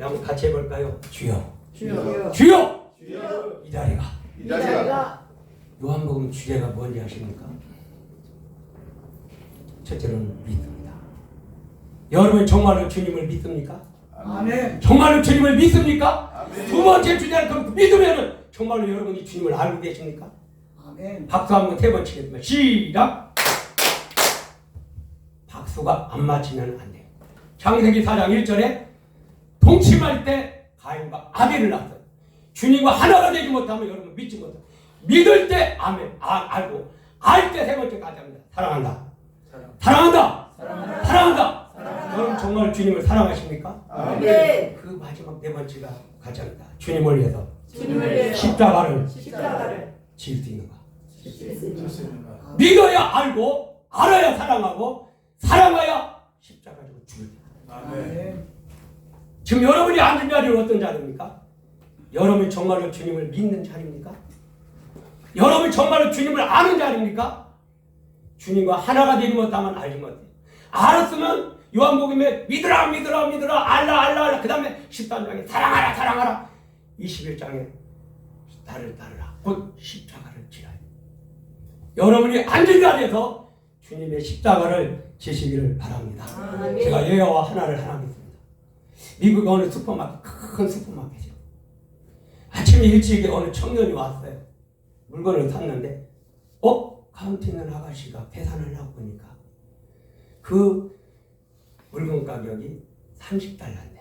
우리 한번 같이 해볼까요? 주여, 주여, 주여, 주여, 이 자리가. 이 자리가 요한복음 주제가 뭔지 아십니까? 첫째로는 믿습니다. 여러분 정말로 주님을 믿습니까? 아멘. 정말로 주님을 믿습니까? 아멘. 두 번째 주제는 그 믿으면은 정말로 여러분이 주님을 알고 계십니까? 아멘. 박수 한번 세 번 치겠습니다. 시작! 박수가 안 맞히면 안 돼요. 창세기 4장 1절에 동침할 때 가인과 아벨을 낳았어요. 주님과 하나가 되지 못하면 여러분 믿지 못해요. 믿을 때 아멘, 알고 알 때 세 번째까지 합니다. 사랑한다. 사랑한다. 사랑한다. 사랑한다. 사랑한다. 여러분 정말 주님을 사랑하십니까? 아멘. 그 마지막 네 번째가 같이 합니다. 주님을 위해서 주님을 위해서 십자가를 십자가를 지을 수 있는가? 졌습니다. 믿어야 알고 알아야 사랑하고 사랑하여 십자가 지고 죽을 때. 아멘. 지금 여러분이 앉은 자리는 어떤 자리입니까? 여러분이 정말로 주님을 믿는 자리입니까? 여러분이 정말로 주님을 아는 자리입니까? 주님과 하나가 되지 못하면 알지 못해요. 알았으면 요한복음에 믿으라 믿으라 믿으라 알라 그 다음에 13장에 사랑하라 사랑하라 21장에 나를 따르라 곧 십자가를 지라. 여러분이 앉은 자리에서 주님의 십자가를 지시기를 바랍니다. 아멘. 제가 여호와 하나를 하나겠습니다. 미국에 어느 슈퍼마켓, 큰 슈퍼마켓이요. 아침에 일찍 어느 청년이 왔어요. 물건을 샀는데 가운데 있는 아가씨가 계산을 하고 보니까 그 물건 가격이 30달러인데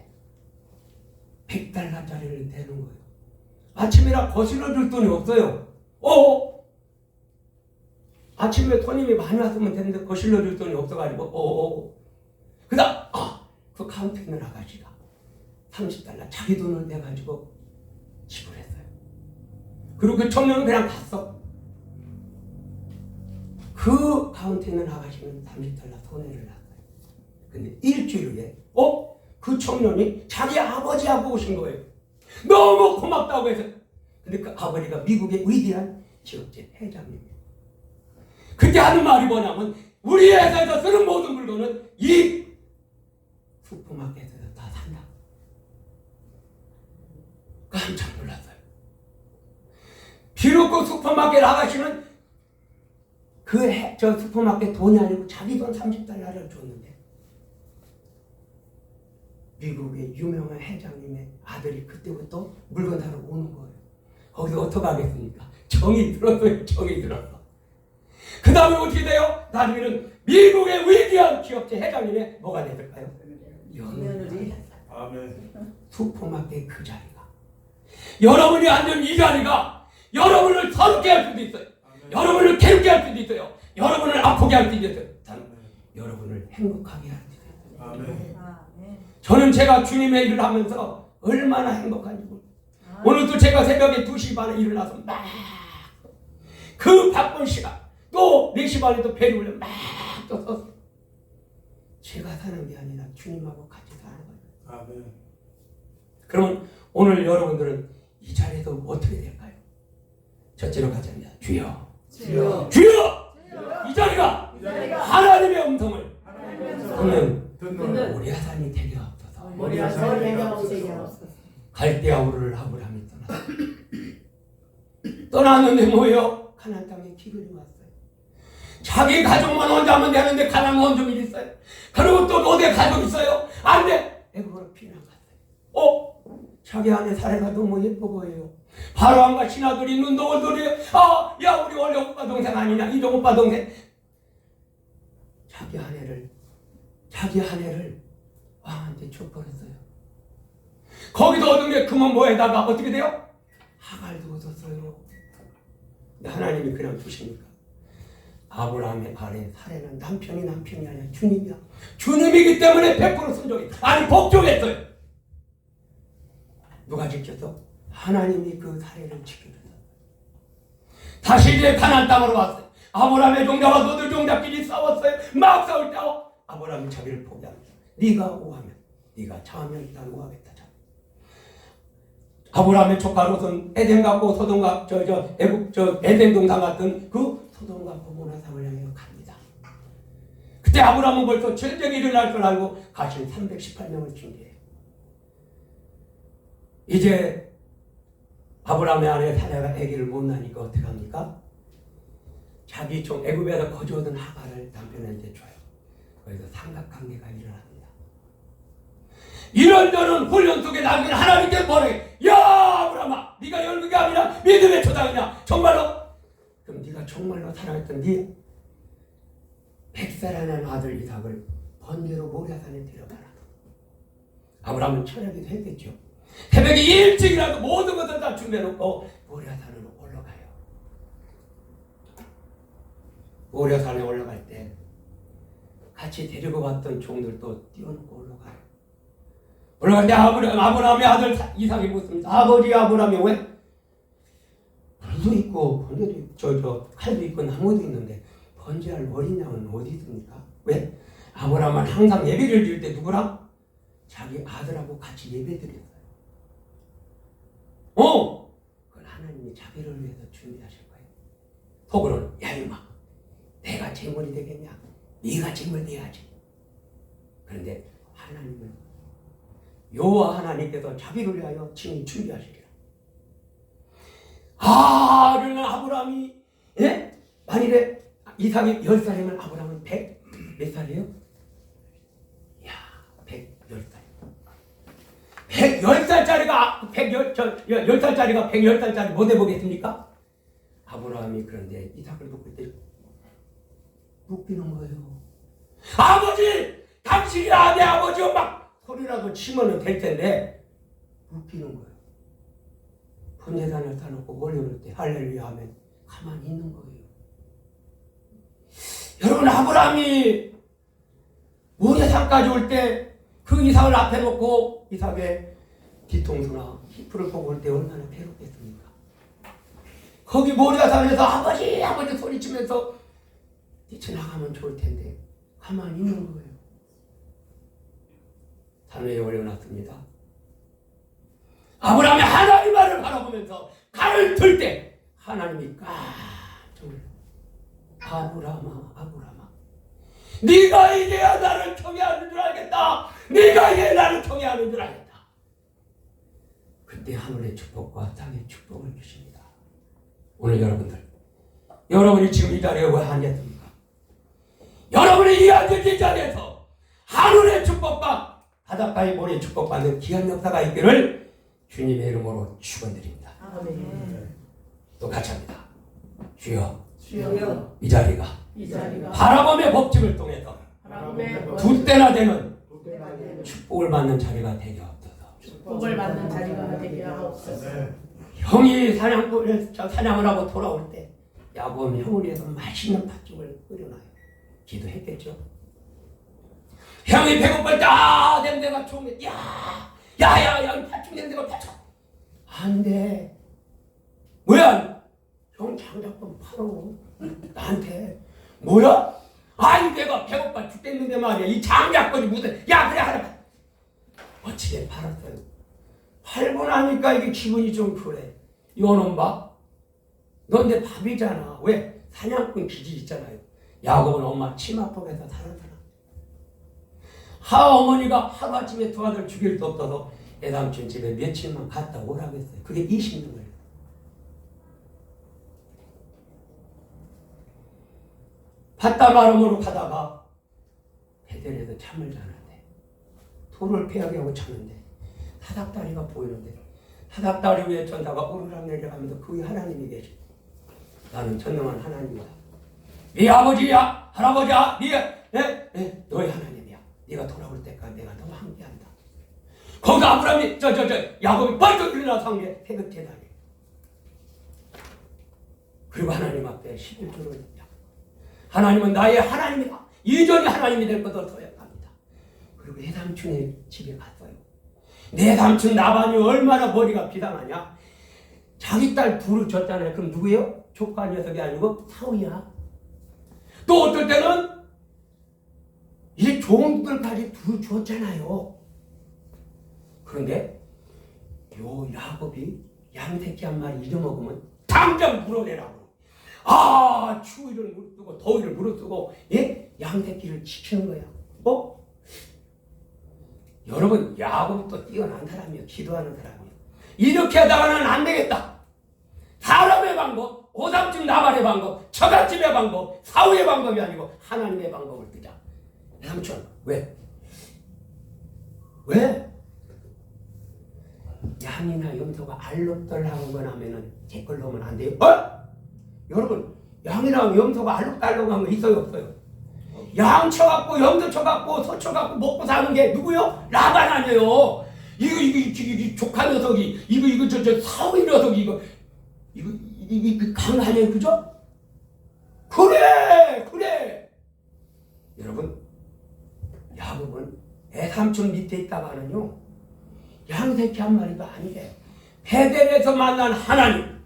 100달러짜리를 대는 거예요. 아침이라 거실러 줄 돈이 없어요. 아침에 손님이 많이 왔으면 되는데 거실러 줄 돈이 없어가지고 그다음 그 카운터에 있는 아가씨가 30달러 자기 돈을 내가지고 지불했어요. 그리고 그 청년은 그냥 갔어. 그 카운터에 있는 아가씨는 30달러 손해를 났어요. 근데 일주일 후에 그 청년이 자기 아버지하고 오신 거예요. 너무 고맙다고 해서. 근데 그 아버지가 미국의 위대한 기업체 회장님이에요. 그때 하는 말이 뭐냐면 우리 회사에서 쓰는 모든 물건은 이 슈퍼마켓에서 다 산다. 깜짝 놀랐어요. 비록 그 슈퍼마켓 아가씨는 저 슈퍼마켓 돈이 아니고 자기 돈 30달러를 줬는데 미국의 유명한 회장님의 아들이 그때부터 물건 사러 오는 거예요. 거기서 어떻게 하겠습니까? 정이 들었어요. 정이 들었어. 그 다음에 어떻게 돼요? 나중에는 미국의 위대한 기업체 회장님의 뭐가 됐을까요? 며느리. 아멘. 슈퍼마켓 그 자리가 여러분이 앉은 이 자리가 여러분을 서럽게 할 수도 있어요. 여러분을 괴롭게 할 수도 있어요. 여러분을 아프게 할 수도 있어요. 여러분을 행복하게 할 수도 있어요. 아멘. 저는 제가 주님의 일을 하면서 얼마나 행복한지 몰라요. 오늘도 제가 새벽에 2시 반에 일어나서 막 그 바쁜 시간 또 4시 반에도 배를 올려 막 또 썼어요. 제가 사는 게 아니라 주님하고 같이 사는 거예요. 아멘. 그러면 오늘 여러분들은 이 자리에서 어떻게 될까요? 첫째로 가자입니다. 주여, 주여, 주여! 주여. 이 자리가 이 자리가 하나님의 음성을 하나님의 듣는 듣는 모리아산이 되게 없어서 모리아산 되게 없어서 갈대아우르를 아브라함이 떠났는데 뭐예요? 가나안 땅에 기근이 왔어요. 자기 가족만 혼자 하면 되는데 가나안 원주민이 있어요. 그리고 또 노대 가족 있어요. 안 돼. 애굽으로 피난 갔어요. 자기 아내 사례가 너무 예뻐 보여요. 바로왕과 신하들이 눈도 올돌이에요. 야 우리 원래 오빠 동생 아니냐? 이종 오빠 동생. 자기 아내를 왕한테 줘버렸어요. 거기도 얻은 게 금은 뭐에다가 어떻게 돼요? 하갈도 얻었어요. 근데 하나님이 그냥 두십니까? 아브라함의 아내 사례는 남편이 아니라 주님이야. 주님이기 때문에 100% 순종했어요. 아니 복종했어요. 누가 지켰어? 하나님이 그 사례를 지켜줬어요. 다시 이제 가나안 땅으로 왔어요. 아브라함의 종자와 너들 종자끼리 싸웠어요. 막 싸울 때 아브라함이 자기를 포기합니다. 네가 오하면 네가 자하면 난 오하겠다. 아브라함의 조카 롯은 에덴 같고 소돔과 애국 에덴 동산 같은 그 소돔과 고모라 산을 향해 갑니다. 그때 아브라함은 벌써 전쟁이 일어날 걸 알고 가신 318명을 준비해요. 이제 아브라함의 아내 사라가 아기를 못 낳으니까 어떻게 합니까? 자기 종 애굽에서 거주하던 하가를 남편한테 줘요. 그래서 삼각관계가 일어납니다. 이런저런 훈련 속에 남긴 하나님께 뭐래? 야 아브라함아, 네가 열국이 아니라 믿음의 초당이냐? 정말로? 그럼 네가 정말로 사랑했던 네 100살하는 아들 이삭을 번제로 모리아산에 데려가라. 아브라함은 철학이 했겠죠. 새벽에 일찍이라도 모든 것을 다 준비해놓고 모리아산으로 올라가요. 모리아산에 올라갈 때 같이 데리고 왔던 종들도 띄워놓고 올라가요. 올라갈 때 아브라함의 아들 이삭이 묻습니다. 아버지 아브라함이 왜? 불도 있고 번제도 있고 칼도 있고 나무도 있는데 번제할 어린 양은 어디 있습니까? 왜? 아브라함은 항상 예배를 드릴 때 누구랑? 자기 아들하고 같이 예배드렸어요. 그건 하나님이 자기를 위해서 준비하실 거예요. 속으로는 야 이마, 내가 제물이 되겠냐? 네가 제물 돼야지. 그런데 하나님은 여호와 하나님께서 자기를 위하여 친히 준비하시리라. 그러나 아브라함이 만일에 이삭이 10살이면 아브라함은 100 몇 살이에요? 110살. 110살짜리가 110살짜리 못 해보겠습니까? 아브라함이 그런데 이삭을 놓을 때 웃기는 거예요. 아버지! 당신이야 내 아버지 막 소리라도 치면 될 텐데 웃기는 거예요. 번제단을 따놓고 올려놓을 때 할렐루야 하면 가만히 있는 거예요. 여러분 아브라함이 모리아산까지 올 때 그 이삭을 앞에 놓고 이삭의 뒤통수나 히프를 보고 올 때 얼마나 괴롭겠습니까? 거기 모리아산에서 아버지 아버지 소리치면서 뛰쳐나가면 좋을 텐데 가만히 있는 거예요. 산 위에 올려놨습니다. 아브라함이 하나님만을 바라보면서 칼을 들 때 하나님이 깜짝 놀라요. 아브라함아 네가 이제야 나를 통해하는 줄 알겠다. 네가 이제 나를 통해하는 줄 알겠다. 그때 하늘의 축복과 땅의 축복을 주십니다. 오늘 여러분이 지금 이 자리에 왜 앉았습니까? 여러분이 이 앉은 이 자리에서 하늘의 축복과 바닷가의 모래의 축복받는 귀한 역사가 있기를 주님의 이름으로 축원드립니다. 또 같이 합니다. 주여 이 자리가 바라봄의 법칙을 통해서 두 때나 되는 축복을 받는 자리가 되게 하옵소서. 형이 사냥을 하고 돌아올 때 야곱은 형을 위해서 맛있는 팥죽을 끓여놔요. 기도했겠죠. 형이 배고플 때 냄새가 좋으면 야야야 팥죽 냄새가 팥죽 안돼. 뭐야 형 장작금 팔어 나한테. 뭐야? 내가 배고파 죽겠는데 말이야. 이 장작거리 무슨 그래 하라. 어찌게 팔았어요. 팔고 나니까 이게 기분이 좀 그래. 이거는 봐. 넌 내 밥이잖아. 왜? 사냥꾼 기질 있잖아요. 야곱은 엄마 치마폭에서 사는 사람. 어머니가 하루아침에 두 아들 죽일 수 없어서 애삼촌 집에 며칠만 갔다 오라고 했어요. 그게 20년 걸려요. 밭다마름으로 가다가 베델에서 잠을 자는데 돌을 패하게 하고 자는데 사닥다리가 보이는데 사닥다리 위에 전사가 오르락 내려가면서 그 위에 하나님이 계시. 나는 전능한 하나님이다. 네 아버지야 할아버지야 너의 하나님이야. 네가 돌아올 때까지 내가 너와 함께한다. 거기서 아브라함이 야곱이 벌떡 일어나서 한 게 새벽 제단이에요. 그리고 하나님 앞에 11조를 하나님은 나의 하나님이다. 이전이 하나님이 될 것을 서약합니다. 그리고 내 삼촌의 집에 갔어요. 내 삼촌 나반이 얼마나 머리가 비상하냐. 자기 딸 둘을 줬잖아요. 그럼 누구예요? 조카 녀석이 아니고 사위야. 또 어떨 때는 이제 종들까지 둘 줬잖아요. 그런데 요 야곱이 양새끼 한 마리 잊어먹으면 당장 물어내라고. 추위를 무릅쓰고 더위를 무릅쓰고 양새끼를 지키는 거야. 여러분 야곱도 뛰어난 사람이에요. 기도하는 사람이에요. 이렇게 하다가는 안 되겠다. 사람의 방법, 오삼집 나발의 방법, 처갓집의 방법, 사후의 방법이 아니고 하나님의 방법을 뜨자. 삼촌, 왜? 양이나 염소가 알록달록한 하면은 제 걸로 하면 안 돼요. 여러분, 양이랑 염소가 알록달록한 거 있어요, 없어요? 양 쳐갖고 염소 쳐갖고 소 쳐갖고 먹고 사는 게 누구요? 라반 아니에요. 이거 조카 녀석이 이거 저 사위 녀석이 이거 강 아니에요, 그죠? 그래. 여러분, 야곱은 애삼촌 밑에 있다가는요 양새끼 한 마리가 아니래요. 베델에서 만난 하나님,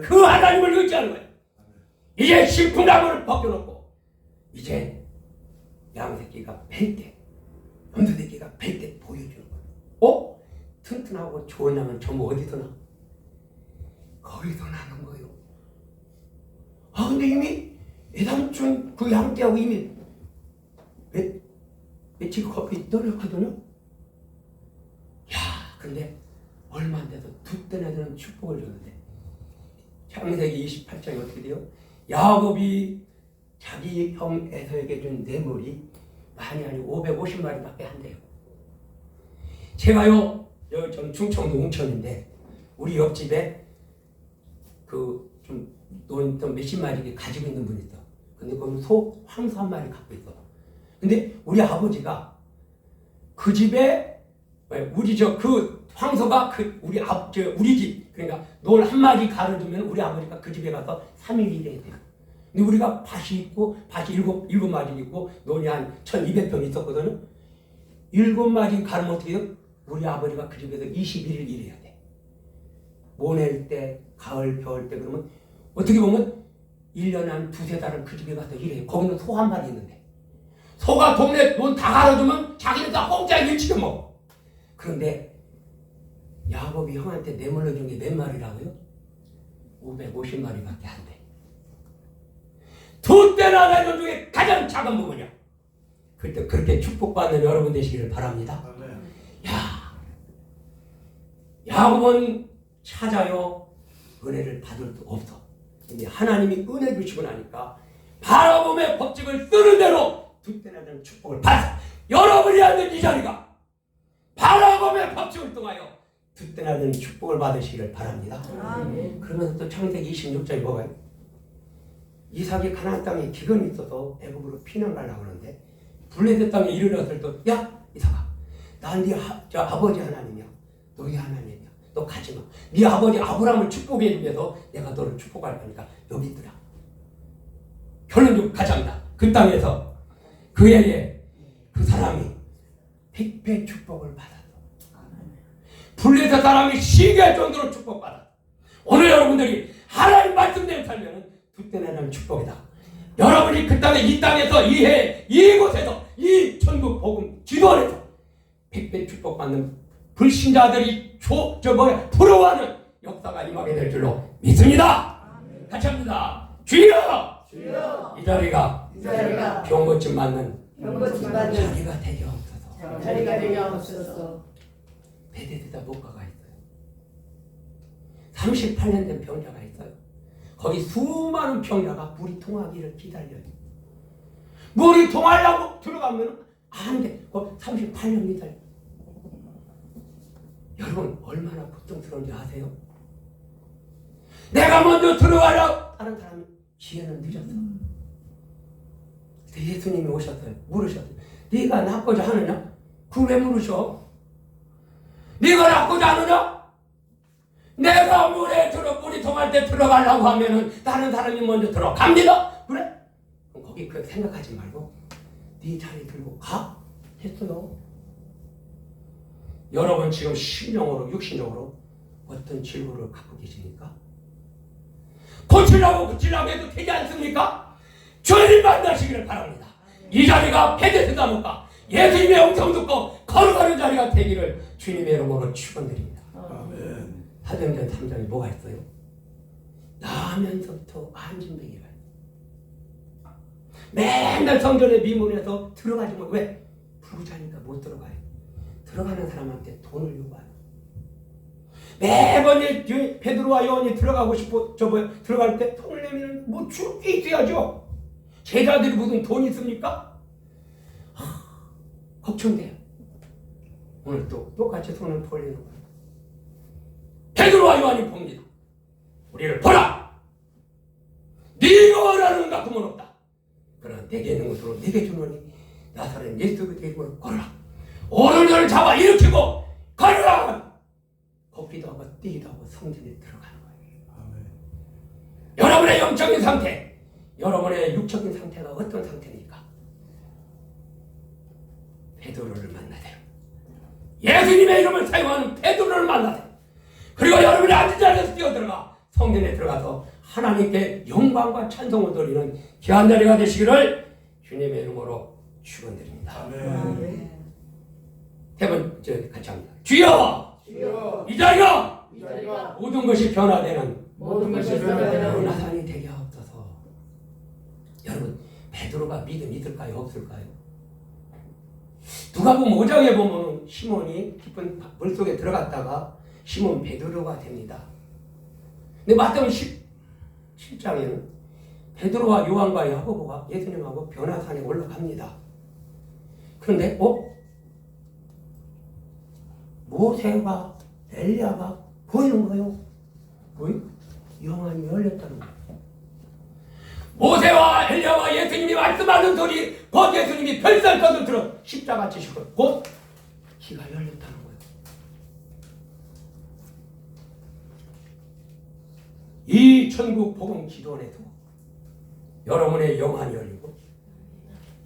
그 하나님을 의지하는 거예요. 이제 신풍나무를 벗겨놓고 이제 양새끼가 뵐 때, 염소새끼가 뵐 때 보여주는 거예요. 튼튼하고 좋은 양은 전부 어디서 나? 거기서 나는 거예요. 근데 이미 애삼촌 그 양떼하고 이미 며칠 커피 떨어졌거든요. 근데 얼마 안 돼서 두 떼나들은 축복을 줬는데 창세기 28장이 어떻게 돼요? 야곱이 자기 형 에서에게 준 뇌물이 많이 아니고 550마리밖에 안 돼요. 제가요, 전 충청도 웅천인데 우리 옆집에 그 좀 논 몇십 마리 가지고 있는 분이 있어. 근데 거기 소 황소 한 마리 갖고 있어. 근데 우리 아버지가 그 집에 우리 그 황소가 우리 집 그러니까 논 한 마리 가르두면 우리 아버지가 그 집에 가서 3일 일해야 돼요. 근데 우리가 밭이 있고 밭이 일곱 마리 있고 논이 한 1200평 있었거든요. 7마리 가르면 어떻게 해요? 우리 아버지가 그 집에서 21일 일해야 돼. 모낼 때, 가을, 겨울 때 그러면 어떻게 보면 1년에 한 두세 달은 그 집에 가서 일해요. 거기는 소 한 마리 있는데 소가 동네 논 다 가르두면 자기는 다 공짜에 일치게 먹어. 그런데 야곱이 형한테 내물러 준 게 몇 마리라고요? 550마리밖에 안 돼. 두 떼나 되는 중에 가장 작은 부분이야. 그때 그렇게 축복받는 여러분 되시기를 바랍니다. 야곱은 찾아요. 은혜를 받을 수 없어. 근데 하나님이 은혜 주시고 나니까 바라봄의 법칙을 쓰는 대로 두 떼나 되는 축복을 받아. 여러분이 앉은 이 자리가 바라봄의 법칙을 통하여 두 떼나 되는 축복을 받으시기를 바랍니다. 그러면서 또 창세기 26장에 뭐가요? 이삭이 가나안 땅에 기근이 있어서 애굽으로 피난 가려고 하는데 블레셋 땅에 이르렀을 때 야 이삭아, 난 네 아버지 하나님이야. 너희 하나님이야. 너 가지마. 네 아버지 아브라함을 축복해 주면서 내가 너를 축복할 거니까 여기 있더라. 결론적으로 가자입니다. 그 땅에서 그 해에 그 사람이 백배 축복을 받았어. 블레셋 사람이 시기할 정도로 축복받았어. 오늘 여러분들이 하나님 말씀대로 살면 두 떼나는 축복이다. 여러분이 그 땅에 이 땅에서 이 해 이곳에서 이 천국 복음 기도원에서 백배 축복받는 불신자들이 부러워하는 역사가 임하게 될 줄로 믿습니다. 같이 합니다. 주여! 이 자리가 병고침 맞는 자리가 되게 없어서 베데스다 목가가 있어요. 38년 된 병자가 있어요. 거기 수많은 병자가 물이 통하기를 기다려요. 물이 통하려고 들어가면 안 돼. 38년 기다려. 여러분 얼마나 고통스러운지 아세요? 내가 먼저 들어가려고 다른 사람이 기회는 늦었어. 그때 예수님이 오셨어요. 물으셨어요. 네가 낳고자 하느냐? 그걸 왜 물으셔? 네가 낳고자 하느냐? 내가 물이 통할 때 들어가려고 하면은 다른 사람이 먼저 들어갑니다. 그래? 그럼 거기 그렇게 생각하지 말고 네 자리 들고 가? 했어요. 여러분 지금 심령으로 육신적으로 어떤 질고를 갖고 계십니까? 고치려고 해도 되지 않습니까? 주님 만나시기를 바랍니다. 이 자리가 베데스다 목가 예수님의 음성 듣고 걸어가는 자리가 되기를 주님의 이름으로 축원드립니다. 사도행전 3장에 뭐가 있어요? 나면서부터 안진뱅이가 있어요. 맨날 성전에 미문에서 들어가지 못. 왜? 부자니까 못 들어가요. 들어가는 사람한테 돈을 요구해요. 매번 베드로와 요한이 들어가고 싶어 들어갈 때 손을 내밀면 뭐 줄 게 있어야죠. 제자들이 무슨 돈 있습니까? 걱정돼요. 오늘 또 똑같이 손을 벌리는 거예요. 베드로와 요한이 봅니다. 우리를 보라. 네가 원하는 것만큼은 없다. 그러나 내게 있는 것으로 네게 주노니 나사렛 예수 그리스도의 이름으로 걸어라. 오늘을 잡아 일으키고 걸어라. 걷기도 하고 뛰기도 하고 성전에 들어가는 거예요. 아멘. 여러분의 영적인 상태, 여러분의 육적인 상태가 어떤 상태입니까? 베드로를 만나세요. 예수님의 이름을 사용하는 베드로를 만나세요. 그리고 여러분이 앉은 자리에서 뛰어들어가 성전에 들어가서 하나님께 영광과 찬송을 돌리는 귀한 자리가 되시기를 주님의 이름으로 축원드립니다. 아멘. 세 번째 같이 합니다. 주여! 주여, 이 자리가 이 자리가 모든 것이 변화되는 모든 것이 변화되는 나산이 되게 하옵소서. 여러분, 베드로가 믿음이 있을까요? 없을까요? 누가복음 5장에 보면 시몬이 깊은 물속에 들어갔다가 시몬 베드로가 됩니다. 근데 마태복음 17장에는 베드로와 요한과 야고보가 예수님하고 변화산에 올라갑니다. 그런데 모세가 엘리야가 보이는 거예요. 영안이 열렸다는 거예요. 모세와 엘리야와 예수님이 말씀하는 소리 곧 예수님이 별살것을 들어 십자가 지시고 곧 귀가 열렸다는 거예요. 이 천국 복음 기도원에도 여러분의 영안이 열리고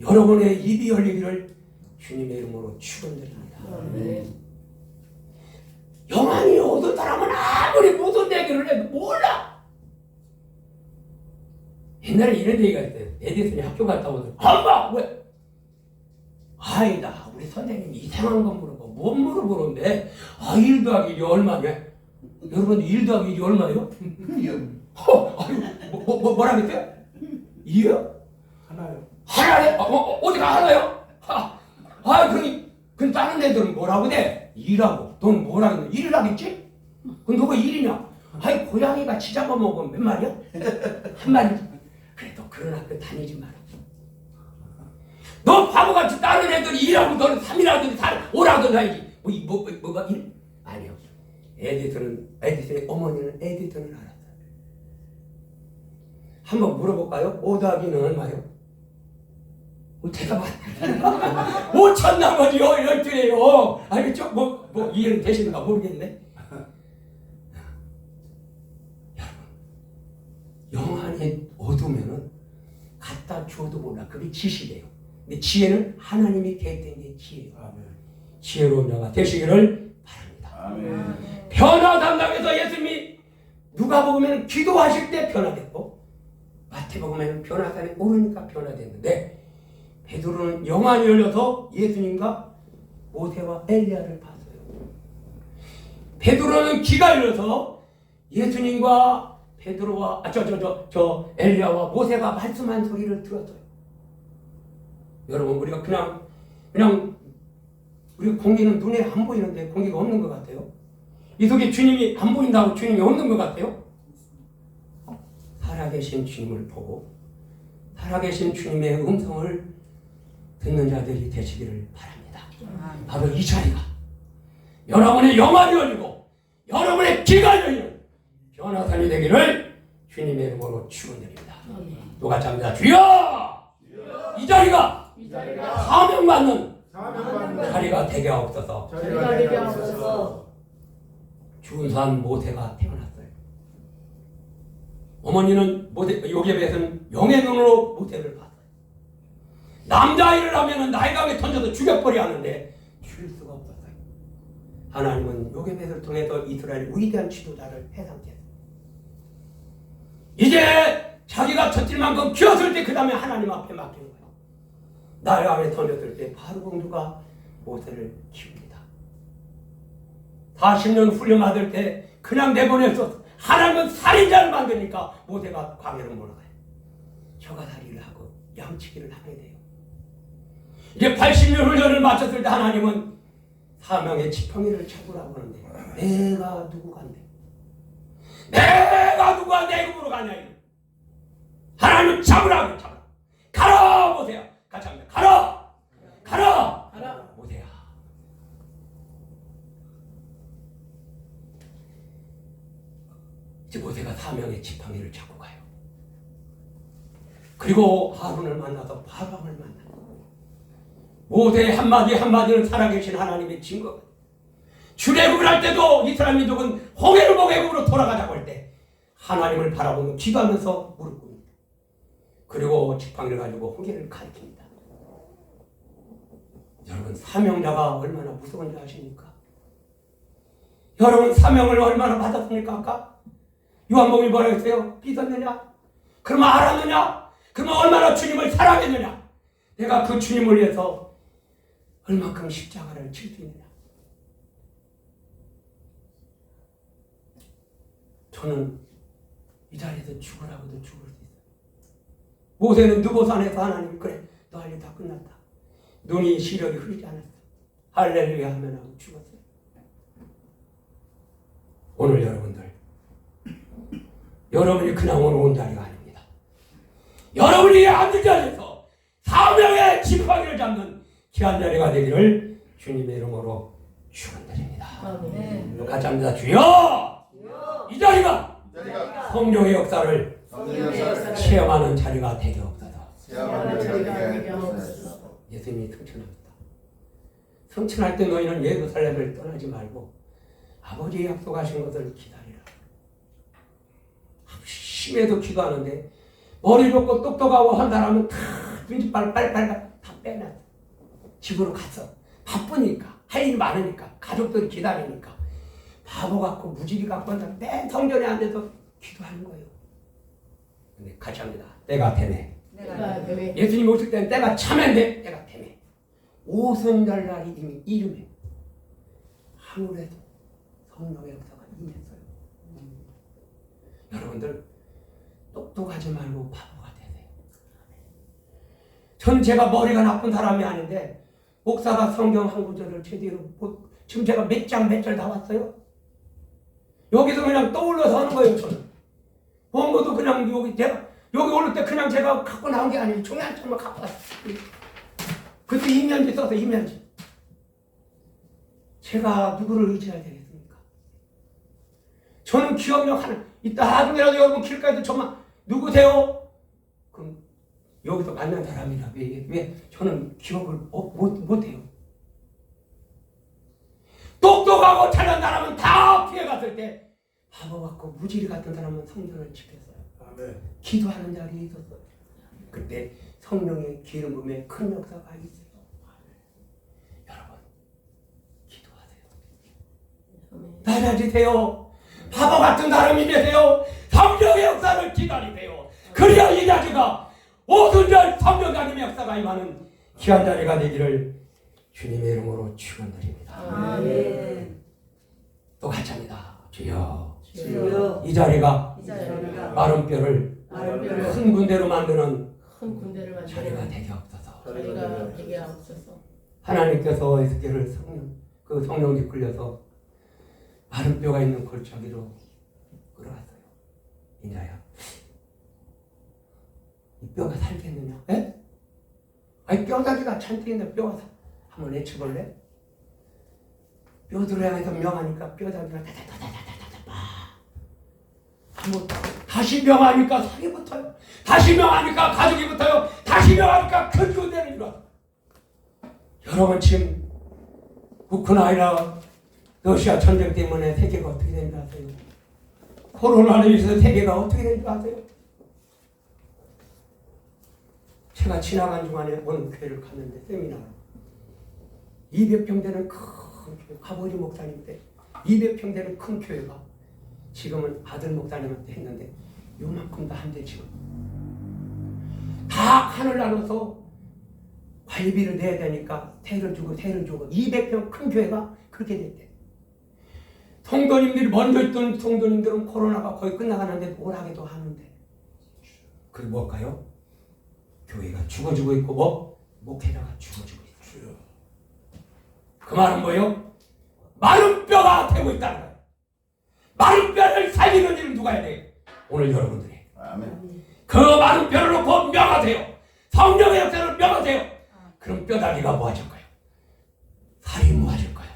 여러분의 입이 열리기를 주님의 이름으로 축원드립니다. 영안이 얻은 사람은 아무리 무슨 얘기를 해도 몰라. 옛날에 이런 얘기가 있어요. 에디슨이 학교 갔다 오더니 엄마 왜? 아이다 우리 선생님이 이상한 거 물어보 못 물어보는데 1 더하기 1이 얼마냐? 여러분 1 더하기 1이 얼마요? 뭐라 그랬어요? 2요? 하나요. 하나래? 어디가 하나요? 그럼 다른 애들은 뭐라고 돼? 2라고. 넌 뭐라 그래? 1을 하겠지? 그럼 너가 1이냐? 고양이가 지 잡아먹으면 몇 마리야? 한 마리지. 그래도 그런 학교 다니지 마라. 너 바보같이 다른 애들이 2라고 너는 3이라든지 5라든지 하지. 뭐가 1? 아니요. 에디슨의 어머니는 에디슨을 알았어요. 한번 물어볼까요? 5 더하기는 얼마요? 대답 안 해. 5천 나머지 12예요. 알겠죠? 뭐 이해는 되시는가 모르겠네. 여러분, 영안에 얻으면은 갖다 주어도 몰라. 그게 지식이에요. 근데 지혜는 하나님이 계획된 게 지혜예요. 아멘. 지혜로운 자가 되시기를 바랍니다. 아멘. 변화 담당에서 예수님이 누가복음에는 기도하실 때 변화됐고 마태복음에는 변화산에 오르니까 변화됐는데 베드로는 영안이 열려서 예수님과 모세와 엘리야를 봤어요. 베드로는 귀가 열려서 예수님과 베드로와 엘리야와 모세가 말씀한 소리를 들었어요. 여러분 우리가 그냥 우리 공기는 눈에 안 보이는데 공기가 없는 것 같아요. 이 속에 주님이 안 보인다고 주님이 없는 것 같아요. 살아계신 주님을 보고 살아계신 주님의 음성을 듣는 자들이 되시기를 바랍니다. 바로 이 자리가 여러분의 영안이 열리고 여러분의 귀가 열리는 변화산이 되기를 주님의 이름으로 축원드립니다. 똑같이 합니다. 주여! 이 자리가 사명받는 자리가 되게 하옵소서. 자리가 되게 하옵소서. 준수한 모세가 태어났어요. 어머니는 요셉에서는 영의 눈으로 모세를 봤어요. 남자아이를 하면은 나일강에 던져서 죽여버려 하는데 죽일 수가 없었어요. 하나님은 요셉을 통해서 이스라엘 위대한 지도자를 해상했어요. 이제 자기가 젖질 만큼 키웠을 때 그 다음에 하나님 앞에 맡기는 거예요. 나일강에 던졌을 때 바로 공주가 모세를 키웁니다. 40년 훈련 받을 때 그냥 내보내서 하나님은 살인자를 만드니까 모세가 광야로 몰아가요. 처가살이를 하고 양치기를 하게 돼요. 이제 80년 훈련을 마쳤을 때 하나님은 사명의 지팡이를 잡으라고 하는데 내가 누구간데? 내가 누가 내 이름으로 가냐 이거. 하나님 잡으라고 잡으라. 가라 보세요. 같이 합니다. 가라. 가라. 가라. 보세요. 이제 모세가 사명의 지팡이를 잡고 가요. 그리고 하론을 만나서 바방을 만나요. 모세의 한마디 한마디는 살아계신 하나님의 증거. 출애굽을 할 때도 이스라엘 민족은 홍해를 목애굽으로 돌아가자고 할 때 하나님을 바라보며 기도하면서 무릎 꿇습니다. 그리고 지팡이를 가지고 홍해를 가리킵니다. 여러분 사명자가 얼마나 무서운지 아십니까? 여러분 사명을 얼마나 받았습니까? 아까 요한복음이 뭐라고 했어요? 믿었느냐? 그러면 알았느냐? 그러면 얼마나 주님을 사랑했느냐? 내가 그 주님을 위해서 얼마큼 십자가를 칠 수 있느냐? 저는 이 자리에서 죽으라고도 죽을 수 있어요. 모세는 느보산에서 하나님 그래 너 할 일 다 끝났다. 눈이 시력이 흐리지 않았어. 할렐루야 하면 하고 죽었어요. 오늘 여러분이 그냥 온 자리가 아닙니다. 여러분이 앉은 자리에서 사명의 지팡이를 잡는 귀한 자리가 되기를 주님의 이름으로 축원드립니다. 아멘. 같이 합니다. 주여! 이 자리가 성령의 역사를 체험하는 자리가 되게 없어서 예수님이 승천합니다. 승천할 때 너희는 예루살렘을 떠나지 말고 아버지의 약속하신 것을 기다리라. 심해도 기도하는데 머리 좋고 똑똑하고 한 사람은 다 눈치빨 빨리빨리 다 빼놨어. 집으로 갔어. 바쁘니까 할 일 많으니까 가족들이 기다리니까 바보 같고 무지개 같고 맨 성전에 앉아서 기도하는 거예요. 근데 같이 합니다. 때가 되네. 예수님 오실 때는 때가 참했네. 때가 되네. 오순절날이 이미 이름에 하늘에도 성령의 역사가 임했어요. 여러분들 똑똑하지 말고 바보가 되세요. 전 제가 머리가 나쁜 사람이 아닌데 목사가 성경 한 구절을 제대로 지금 제가 몇 장 몇 절 다 왔어요. 여기서 그냥 떠올려서 하는 거예요. 저는 본 것도 그냥 여기 올 때 그냥 제가 갖고 나온 게 아니에요. 종이 한 장만 갖고 왔어요. 그때 이면지 써서 이면지. 제가 누구를 의지해야 되겠습니까? 저는 기억력 하나 이따 나중에라도 여러분 길가에서 정말 누구세요? 그럼 여기서 만난 사람이라 왜 저는 기억을 못해요? 똑똑하고 잘난 사람은 다 피해갔을 때 바보 같고 무지리 같은 사람은 성전을 지켰어요. 아멘. 기도하는 자리에 있었어요. 그때 성령의 기름 부음에 큰 역사가 있어요. 여러분 기도하세요. 낮아지세요. 바보 같은 사람이 되세요. 성령의 역사를 기다리세요. 그래야 이 자리가 오순절 성령자님의 역사가 임하는 귀한 자리가 되기를 주님의 이름으로 축원드립니다. 아멘. 또 같이 합니다. 주여. 주여. 이 자리가 이 자리가 마른 뼈를 마른 뼈를 큰 군대로 만드는 큰 군대를 자리가 만드는 되게 없어서 자리가 되게 없어서 하나님께서 에스겔을 성령에 끌려서 마른 뼈가 있는 골짜기로 끌어갔어요. 인자야, 이 뼈가 살겠느냐? 에? 아니 뼈다귀가 잔뜩 있는데 뼈가 한번 외쳐볼래? 뼈들을 향해서 명하니까 뼈다귀가 다다다다다다다 한번 다시 명하니까 살이 붙어요. 다시 명하니까 가족이 붙어요. 다시 명하니까 큰 군대를 이루어. 여러분 지금 우크라이나 러시아 전쟁 때문에 세계가 어떻게 된 줄 아세요? 코로나로 인해서 세계가 어떻게 된 줄 아세요? 제가 지나간 중간에 어느 교회를 갔는데 세미나로 200평 되는 큰 교회, 아버지 목사님 때 200평 되는 큰 교회가 지금은 아들 목사님한테 했는데 요만큼도 안 돼 지금. 다 칸을 나눠서 관리비를 내야 되니까 세를 주고 200평 큰 교회가 그렇게 됐대. 성도님들이 먼저 있던 성도님들은 코로나가 거의 끝나가는데 오라기도 하는데 그게 뭘까요? 교회가 죽어지고 있고 목회자가 죽어지고 있어요. 그 말은 뭐예요? 마른 뼈가 되고 있다는 거예요. 마른 뼈를 살리는 일은 누가 해야 돼요? 오늘 여러분들이. 아멘. 그 마른 뼈를 놓고 명하세요. 성령의 역사를 명하세요. 그럼 뼈다귀가 모아질까요? 살이 모아질까요?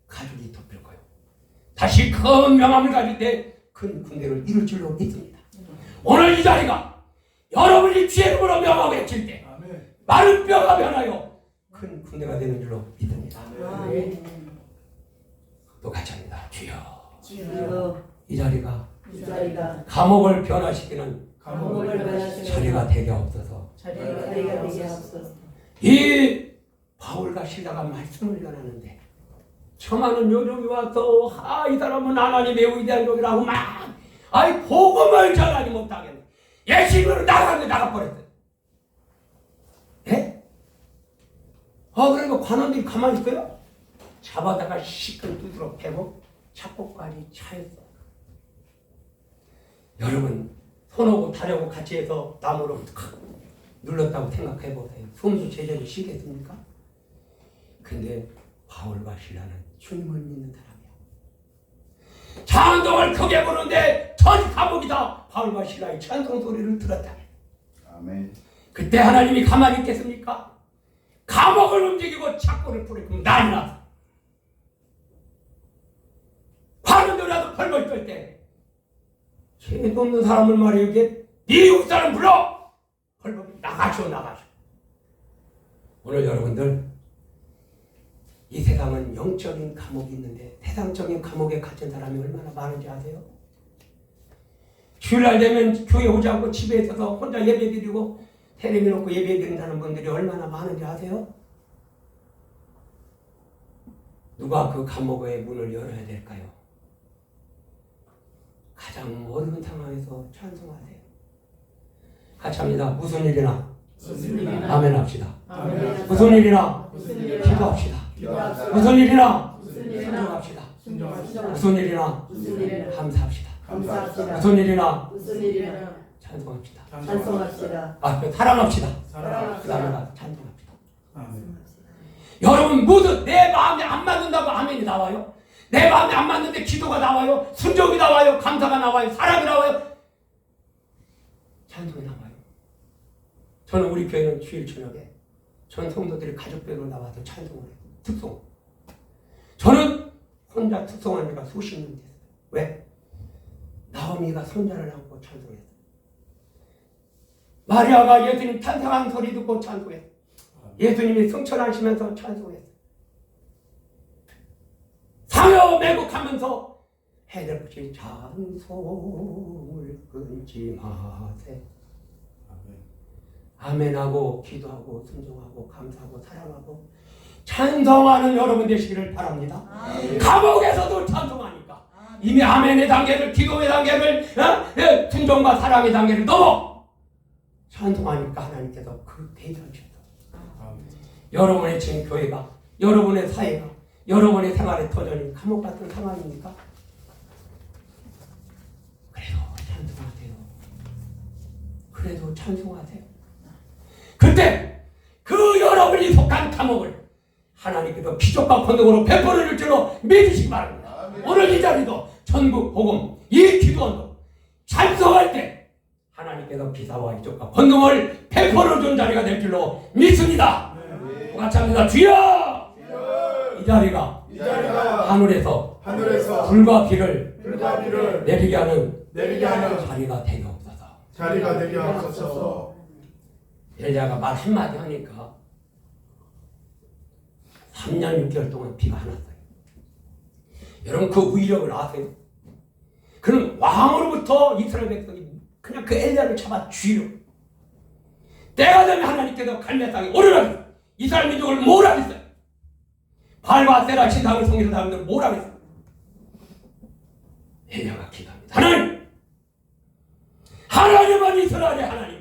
가죽이 덮일까요? 다시 큰 명함을 가질 때 큰 군대를 이룰 줄로 믿습니다. 오늘 이 자리가 여러분이 주의 이름으로 명하고 외칠 때 아멘. 마른 뼈가 변하여 큰 군대가 되는 줄로 믿습니다. 아멘. 또 같이 합니다. 주여, 주여, 이 자리가 이 자리가 감옥을 변화시키는 감옥을 변화시키는 자리가 되게 없어서 자리가 되게 하옵소서. 이 바울과 실라가 말씀을 전하는데 처마는 요정이 와서 이 사람은 하나님의 위대한 종이라고 막 복음을 전하지 못하겠네. 예수님으로 나가버렸어요. 예? 그러니까 관원들이 가만히 있어요? 잡아다가 시큰 두드러 패고 착고까지 차였어. 여러분 손하고 다리하고 같이 해서 나무로 눌렀다고 생각해보세요. 숨도 제대로 쉬겠습니까? 근데 바울과 실라는 주님을 믿는 사람이야. 찬송을 크게 부르는데 전 감옥이다. 바울과 실라의 찬송 소리를 들었다. 아멘. 그때 하나님이 가만히 있겠습니까? 감옥을 움직이고 착고를 부리고 난리 났어. 관원들이라도 벌벌 떨 때 죄도 없는 사람을 말이야 이게 미국 사람 불러! 벌벌 나가시오. 오늘 여러분들 이 세상은 영적인 감옥이 있는데 세상적인 감옥에 갇힌 사람이 얼마나 많은지 아세요? 주일날 되면 교회 오지 않고 집에 있어서 혼자 예배드리고 텔레비 놓고 예배드린다는 분들이 얼마나 많은지 아세요? 누가 그 감옥의 문을 열어야 될까요? 가장 어려운 상황에서 찬송하세요. 같이 합니다. 무슨 일이나 아멘 합시다. 아멘. 무슨 일이나 무슨 일이나 기도합시다. 기도합시다. 무슨 일이나 무슨 일이나 순종합시다. 순종합시다. 무슨 일이나 무슨 일이나 감사합시다. 감사합시다. 무슨 일이나 무슨 일이나 찬송합시다. 찬송합시다. 사랑합시다. 그 사랑합시다. 다음에 찬송합시다. 아멘. 여러분 모두 내 마음에 안 맞는다고 아멘이 나와요? 내 마음에 안 맞는데 기도가 나와요? 순종이 나와요? 감사가 나와요? 사랑이 나와요? 찬송이 나와요. 저는 우리 교회는 주일 저녁에 전 성도들이 가족별로 나와서 찬송을 해요. 특송. 저는 혼자 특송한 지가 수십 년 됐어요. 왜? 나오미가 손자를 안고 찬송했어요. 마리아가 예수님 탄생한 소리 듣고 찬송했어요. 예수님이 승천하시면서 찬송했어요. 상여 매국하면서 해야 될 것이 찬송을 끊지 마세. 아멘하고 기도하고 순종하고 감사하고 사랑하고 찬송하는 여러분 되시기를 바랍니다. 감옥에서도 찬송하니까 이미 아멘의 단계를 기도의 단계를 순종과 사랑의 단계를 넘어 찬송하니까 하나님께서 그 대전주셔서 여러분의 지금 교회가 여러분의 사회가 여러분의 생활의 터전이 감옥 같은 상황입니까? 그래도 찬송하세요. 그래도 찬송하세요. 그때 그 여러분이 속한 감옥을 하나님께서 기적과 권능으로 베풀어 줄 줄로 믿으시기 바랍니다. 아멘. 오늘 이 자리도 전국 복음 이 기도원도 찬송할 때 하나님께서 기사와 기적과 권능을 베풀어 준 자리가 될 줄로 믿습니다. 같이 합니다. 주여! 이 자리가 하늘에서 불과 비를 내리게 하는 자리가 되게 없어서 자리가 되게 하옵소서. 엘리야가 말 한마디 하니까 3년 6개월 동안 비가 안 왔어요. 여러분 그 위력을 아세요? 그럼 왕으로부터 이스라엘 백성이 그냥 그 엘리야를 잡아 죽이려 때가 되면 하나님께서 갈멜 땅에 오르라겠어요. 이스라엘 민족을 몰아겠어요. 발과 세라 신당을 섬기는 사람들을 몰아겠어요. 엘리야가 기도합니다. 하나님은 이스라엘의 하나님입니다.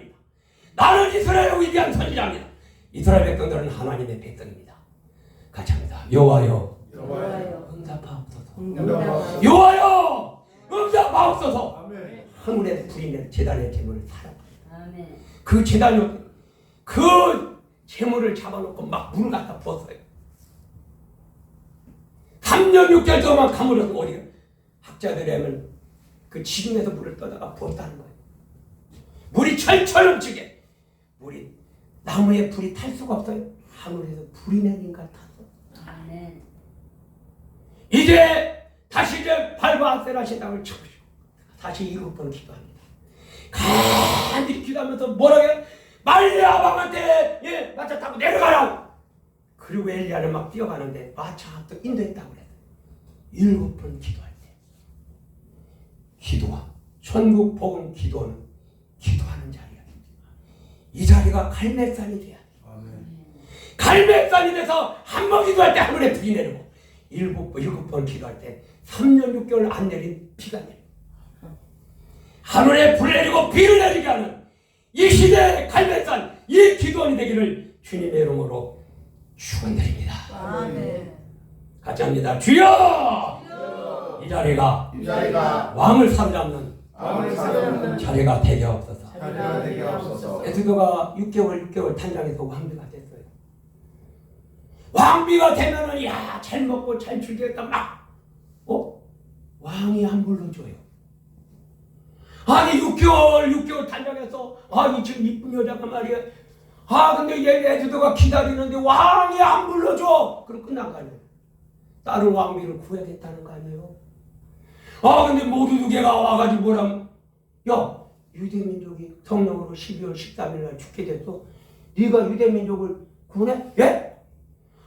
나는 이스라엘의 위대한 선지자입니다. 이스라엘 백성들은 하나님의 백성입니다. 같이 합니다. 여호와여 응답하옵소서. 여호와여 응답하옵소서. 아멘. 하늘에 불이 내 제단의 재물을 사라. 아멘. 그 제단이 그 재물을 잡아놓고 막 물을 갖다 부었어요. 3년 6개월 동안 가물어서 어디가 학자들이 하면 그 지중에서 물을 떠다가 부었다는 거예요. 물이 철철 넘치게. 물이 나무에 불이 탈 수가 없어요. 하늘에서 불이 내린가 탔어. 아멘. 이제 다시 이제 발과 악셀하신 땅을 쳐보시고 다시 7번 기도합니다. 간절히 기도하면서 뭐라고 해요? 말리아방한테 예, 마차 타고 내려가라고. 그리고 엘리야는 막 뛰어가는데 마차 또 인도했다고 그래요. 7번 기도할 때 기도와 천국 복음 기도는 기도하는 자리야. 이 자리가 갈멜산이 돼야 돼. 갈멜산이 돼서 한 번 기도할 때 하늘에 불이 내리고 7번 기도할 때 3년 6개월 안 내린 비가 내리고 하늘에 불 내리고 비를 내리게 하는 이 시대의 갈멜산 이 기도원이 되기를 주님의 이름으로 축원드립니다. 아멘. 같이 합니다. 주여! 이 자리가 왕을 사로잡는 자리가 되게 없어서. 에스더가 6개월 탄장해서 왕비가 됐어요. 왕비가 되면은 야, 잘 먹고 잘 즐겼다 막 왕이 안 불러줘요. 아니 6개월 탄장해서 이 지금 이쁜 여자가 말이야. 근데 얘 에스더가 기다리는데 왕이 안 불러줘. 그럼 끝난 거 아니에요. 다른 왕비를 구해야겠다는 거 아니에요. 근데 모두 두 개가 와가지고 뭐라면 야, 유대민족이 성령으로 12월 13일 날 죽게 됐어. 네가 유대민족을 구원해? 예?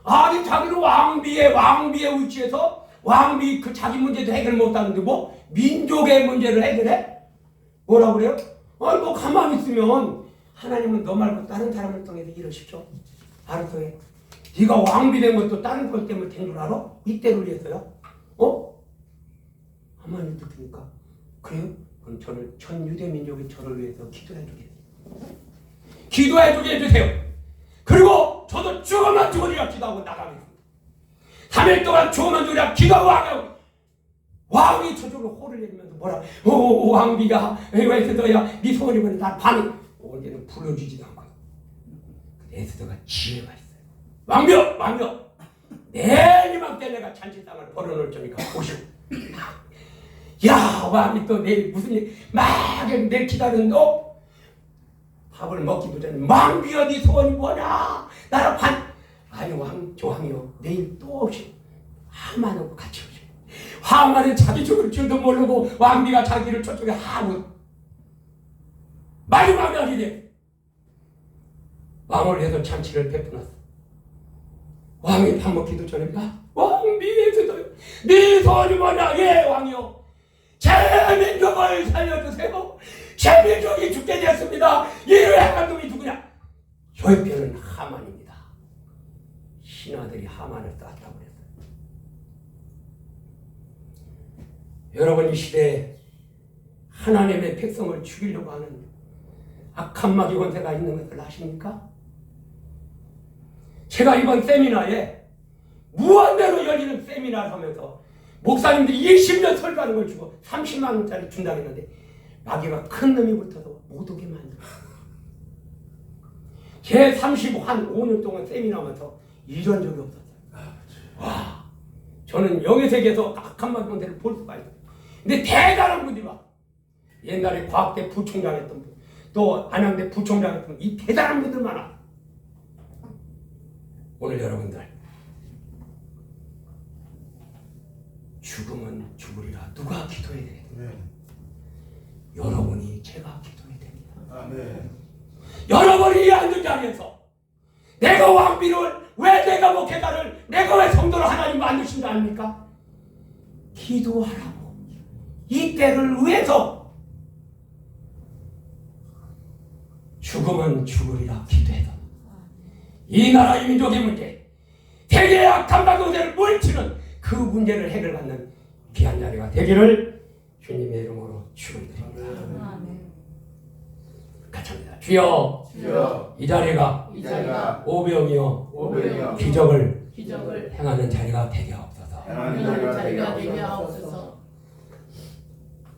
아니 자기는 왕비의 위치에서 왕비 그 자기 문제도 해결 못하는데 뭐 민족의 문제를 해결해? 뭐라 그래요? 뭐 가만히 있으면 하나님은 너 말고 다른 사람을 통해서 일을 시켜. 알았어. 네가 왕비 된 것도 다른 것 때문에 된 줄 알아? 이때를 위해서요? 가만히 듣으니까 그래요? 그럼 저는 전 유대민족이 저를 위해서 기도해 주게 해주세요. 그리고 저도 죽으면 죽으리라 기도하고 나가겠습니다. 3일 동안 죽으면 죽으리라 기도하고 왕이 저쪽으로 호를 내리면서 뭐라 왕비가 에스더야 네 소원이 뭐냐 다 반응 언제는 불러주지도 않고 에스더가 지혜가 있어요. 왕비여 내일 이맘때 내가 잔치상을 벌어놓을 테니까 오시오. 야, 왕이 또 내일 무슨 일 막 내일 기다리는데 밥을 먹기도 전에 왕비여 네 소원이 뭐냐 나랑 아니 왕이요 내일 또 오시오. 하만하고 같이 오시오. 하만은 자기 죽을 줄도 모르고 왕비가 자기를 저쪽에 하고 마지막 날이래. 왕을 해서 잔치를 베풀었어. 왕이 밥 먹기도 전에 왕비에서도 네 소원이 뭐냐. 예 왕이요 제 민족을 살려주세요. 제 민족이 죽게 되었습니다. 이를 행한 놈이 누구냐. 요편은 하만입니다. 신하들이 하만을 쐈다고 그랬어요. 여러분 이 시대에 하나님의 백성을 죽이려고 하는 악한 마귀 권세가 있는 것을 아십니까? 제가 이번 세미나에 무한대로 열리는 세미나를 하면서 목사님들이 20년 설교하는 걸 주고 30만 원짜리 준다고 했는데 마귀가 큰 놈이 붙어서 못 오게 만들었어요. 제 5년 동안 세미나 하면서 이런 적이 없었어요. 와, 저는 영의 세계에서 악한 마귀 권세를 볼 수가 있어요. 근데 대단한 분들이 와. 옛날에 과학대 부총장 했던 분, 또 안양대 부총장 했던 분, 이 대단한 분들 많아. 오늘 여러분들 죽으면 죽으리라 누가 기도해야 되겠습니까? 여러분이 제가 기도해야 됩니다. 아멘. 여러분이 앉은 자리에서 내가 왕비를 왜 내가 목회자를 내가 왜 성도를 하나님 만드신 줄 아닙니까? 기도하라고. 이 때를 위해서 죽으면 죽으리라 기도해서 이 나라 이 민족의 문제 대개의 악한 박용세를 물치는 그 문제를 해결받는 귀한 자리가 되기를 주님의 이름으로 축원드립니다. 같이 합니다. 주여 이 자리가 오병이요 기적을 행하는 자리가 되게 없어서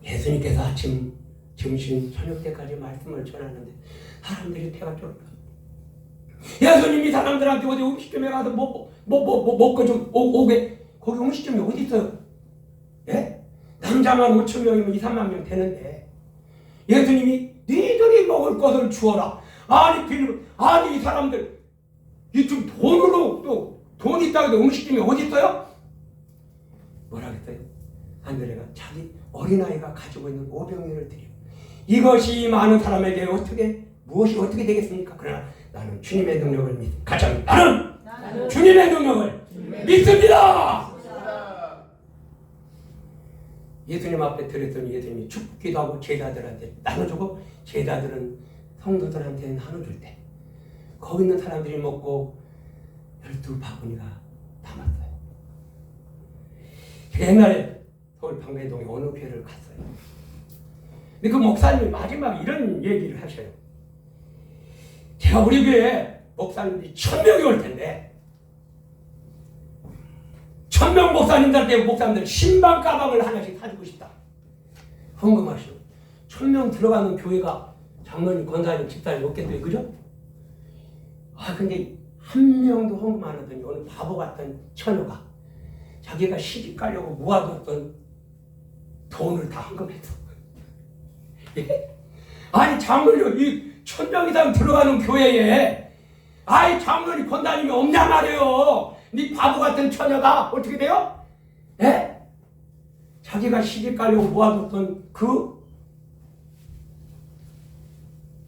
예수님께서 아침 점심 저녁 때까지 말씀을 전하는데 사람들이 배가 쫄까. 예수님이 사람들한테 어디 음식점에 가서 먹고 좀 오게 거기 음식점이 어디 있어요? 예? 남자만 5천 명이면 2, 3만 명 되는데 예수님이 너희들이 먹을 것을 주어라. 아니 이 사람들 이 좀 돈으로 또 돈 있다고 해도 음식점이 어디 있어요? 뭐라 그랬어요? 안드레가 자기 어린아이가 가지고 있는 오병이어를 드려. 이것이 많은 사람에게 무엇이 어떻게 되겠습니까? 그러나 나는 주님의 능력을 믿습니다. 나는 주님의 능력을 믿습니다. 예수님 앞에 들었더니 예수님이 축복기도 하고 제자들한테 나눠주고 제자들은 성도들한테 나눠줄 때 거기 있는 사람들이 먹고 12바구니가 남았어요. 제가 옛날에 서울 방배동에 어느 교회를 갔어요. 근데 그 목사님이 마지막에 이런 얘기를 하셔요. 제가 우리 교회에 목사님들이 1000명이 올 텐데 1000명 목사님들한테 목사님들 신방 가방을 하나씩 사주고 싶다. 헌금하시오. 1000명 들어가는 교회가 장로님, 권사님, 집사님 없겠어요. 그죠? 근데 한 명도 헌금 안 하더니 어느 바보 같은 처녀가 자기가 시집 가려고 모아뒀던 돈을 다 헌금했어. 예? 아니 장로님 이 1000명 이상 들어가는 교회에 장로님, 권사님이 없냐 말이에요. 네 바보 같은 처녀가 어떻게 돼요? 예? 자기가 시집 가려고 모아뒀던 그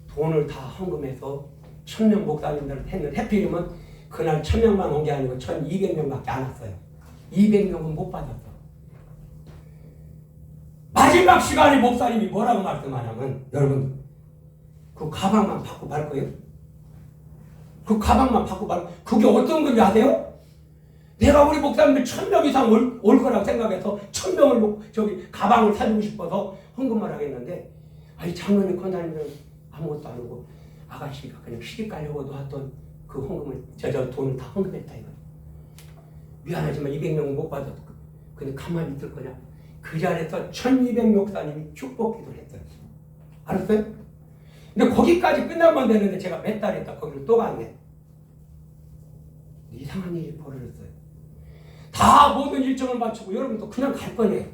돈을 다 헌금해서 1000명 목사님들을 했는데 해필이면 그날 1000명만 온 게 아니고 1200명밖에 안 왔어요. 200명은 못 받았어. 마지막 시간에 목사님이 뭐라고 말씀하냐면 여러분 그 가방만 받고 갈 거예요? 그 가방만 받고 갈 그게 어떤 건지 아세요? 내가 우리 목사님들 1000명 이상 올 거라고 생각해서 1000명을 가방을 사주고 싶어서 헌금을 하겠는데 장로님, 권사님들은 아무것도 안 오고 아가씨가 그냥 시집 가려고 놨던 그 헌금을 돈을 다 헌금했다 이거. 미안하지만 200명은 못 받았어. 근데 가만히 있을 거냐? 그 자리에서 1200 목사님이 축복 기도를 했어요. 알았어요? 근데 거기까지 끝나면 되는데 제가 몇 달 있다 거기를 또 갔네. 이상한 일이 벌어졌어요. 다 모든 일정을 마치고 여러분도 그냥 갈 거네요.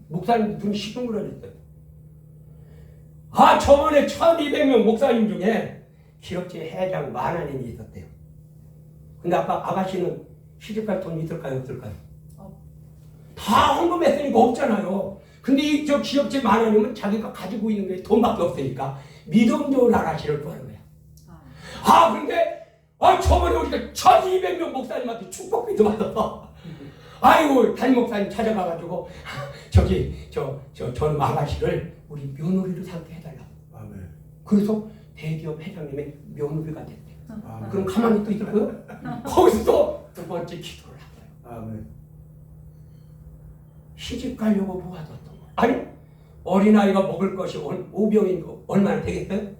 목사님도 눈이 시둥그러졌어요. 저번에 1200명 목사님 중에 기업체 회장 만한인이 있었대요. 근데 아까 아가씨는 시집갈 돈 있을까요? 없을까요? 다 헌금했으니까 없잖아요. 근데 이 기업체 만한이면 자기가 가지고 있는 게 돈밖에 없으니까 믿음 좋은 아가씨를 구하는 거야. 근데 저번에 우리가 1200명 목사님한테 축복기도 받았어. 아이고 담임 목사님 찾아가가지고 저는 아가씨를 우리 며느리로 삼게 해달라고. 아멘. 그래서 대기업 회장님의 며느리가 됐대요. 아멘. 그럼 가만히 또 있을 거예요? 거기서 또 두 번째 기도를 하고요. 아멘. 시집 가려고 모아뒀던 거. 어린아이가 먹을 것이 5병인 거 얼마나 되겠어요?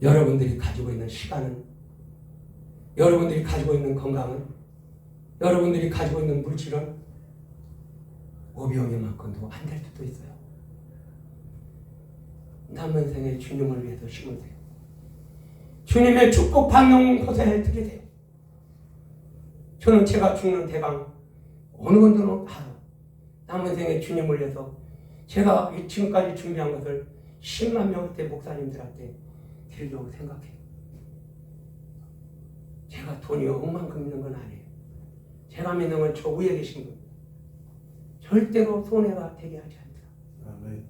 여러분들이 가지고 있는 시간은, 여러분들이 가지고 있는 건강은, 여러분들이 가지고 있는 물질은 5병이만큼도 안 될 수도 있어요. 남은 생에 주님을 위해서 심으세요. 주님의 축복 받는 곳에 드리세요. 저는 제가 죽는 대강 어느 건들은 알아요. 남은 생에 주님을 위해서 제가 지금까지 준비한 것을 10만 명대 목사님들한테 드리려고 생각해요. 제가 돈이 억만큼 있는 건 아니에요. 제가 믿는 건 저 위에 계신 분. 절대로 손해가 되게 하지 않더라. 아멘.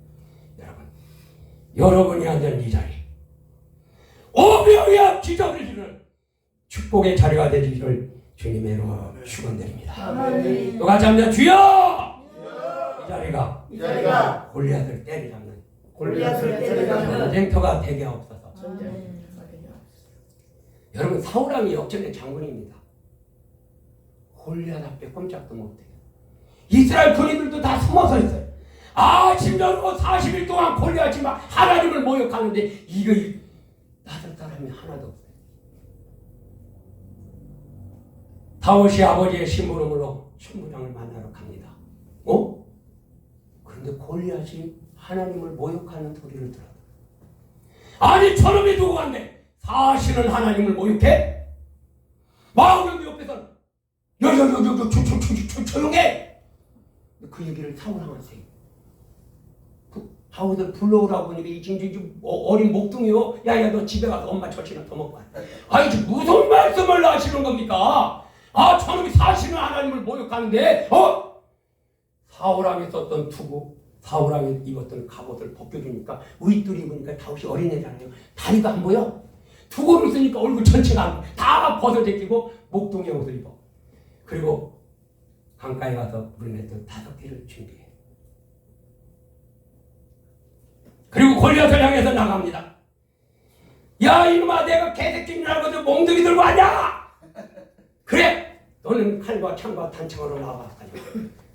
여러분이 앉은 이 자리, 오병이 앞 지저리시는 축복의 자리가 되시기를 주님의 이름으로 축원드립니다. 아멘. 또 같이 앉아 주여! 이 자리가 자리가 골리앗을 때리잡는 골리앗을 때리잡는 전쟁터가 되게 없어서. 아멘. 여러분 사울왕이 역전의 장군입니다. 골리앗 앞에 꼼짝도 못해요. 이스라엘 군인들도 다 숨어서 있어요. 10년 40일 동안 골리앗이 막 하나님을 모욕하는데 이거 나설 사람이 하나도 없어요. 다윗이 아버지의 심부름으로 신부장을 만나러 갑니다. 그런데 골리앗이 하나님을 모욕하는 소리를 들어요. 저놈이 누구 같네? 사실은 하나님을 모욕해? 마귀 옆에서 조용해. 그 얘기를 사울하고 했어요. 바울들 불러오라고 보니까 이 지금 어린 목둥이요. 야야 너 집에 가서 엄마 젖이나 더 먹고 와. 아니 지금 무슨 말씀을 하시는 겁니까? 아 저놈이 사실은 하나님을 모욕하는데 사울왕이 썼던 투구, 사울왕이 입었던 갑옷을 벗겨주니까 윗돌이 입으니까 다윗이 어린애잖아요. 다리가 안 보여. 투구를 쓰니까 얼굴 전체가 다 벗어제끼고 목동의 옷을 입어. 그리고 강가에 가서 물맷돌 5개를 준비해. 그리고 골리앗을 향해서 나갑니다. 야 이놈아 내가 개새끼인 줄 알고도 몽둥이 들고 왔냐? 그래 너는 칼과 창과 단창으로 나와.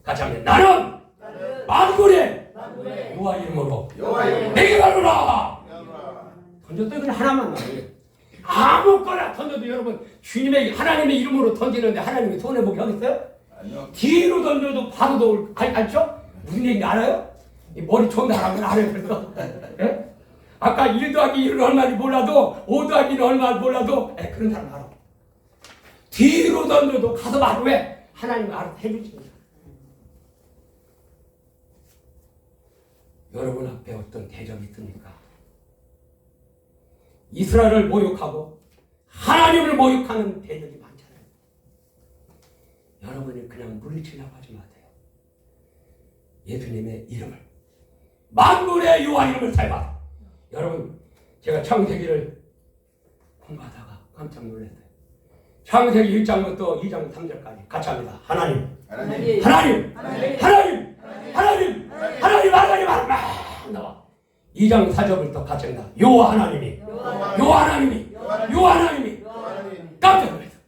같이 하면 나는 만군의 여호와 이름으로 내게 가노라. 던졌더니 그냥 하나만 나와요. 아무거나 던져도 여러분 주님의 하나님의 이름으로 던지는데 하나님이 손해보기 하겠어요? 아니요. 뒤로 던져도 바로 도 알죠? 무슨 얘기인지 알아요? 이 머리 좋은 사람은 알아요. 그래서 예? 아까 1 더하기 1은 얼마인지 몰라도 5 더하기 1은 얼마인지 몰라도 그런 사람 알아. 뒤로 던져도 가서 바로 왜? 하나님이 알아서 해주십니다. 여러분 앞에 어떤 대적이 있습니까? 이스라엘을 모욕하고 하나님을 모욕하는 대적이 많잖아요. 여러분이 그냥 물리치려고 하지 마세요. 예수님의 이름을 만군의 여호와 이름을 살바. 여러분 제가 창세기를 공부하다가 깜짝 놀랐어요. 창세기 1장부터 2장 3절까지 같이 합니다. 하나님 하나님. 하나님 하나님 하나님 하나님 막 나와. 2장 4절부터 같이 합니다. 여호와 하나님이 여호와 하나님이 여호와 하나님이 깜짝 놀랐어요.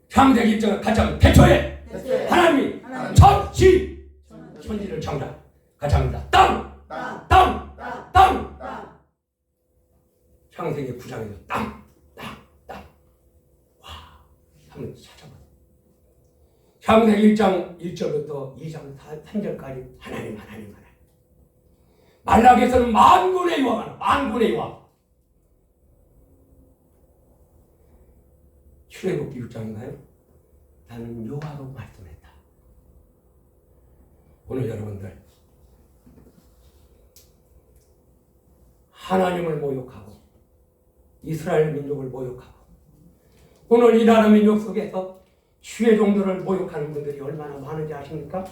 창세기 1장 같이 합니다. 태초에 하나님이 천지를 창조하. 같이 합니다. 땅. 창세기 9장에서 땅. 와, 한번 찾아봐. 창세기 1장 1절부터 2장 3절까지 하나님. 말라기에서는 만군의 여호와가 만군의 여호와. 출애굽기 6장인가요? 나는 여호와로 말씀했다. 오늘 여러분들 하나님을 모욕하고 이스라엘 민족을 모욕하고 오늘 이 나라 민족 속에서 주의 종들을 모욕하는 분들이 얼마나 많은지 아십니까?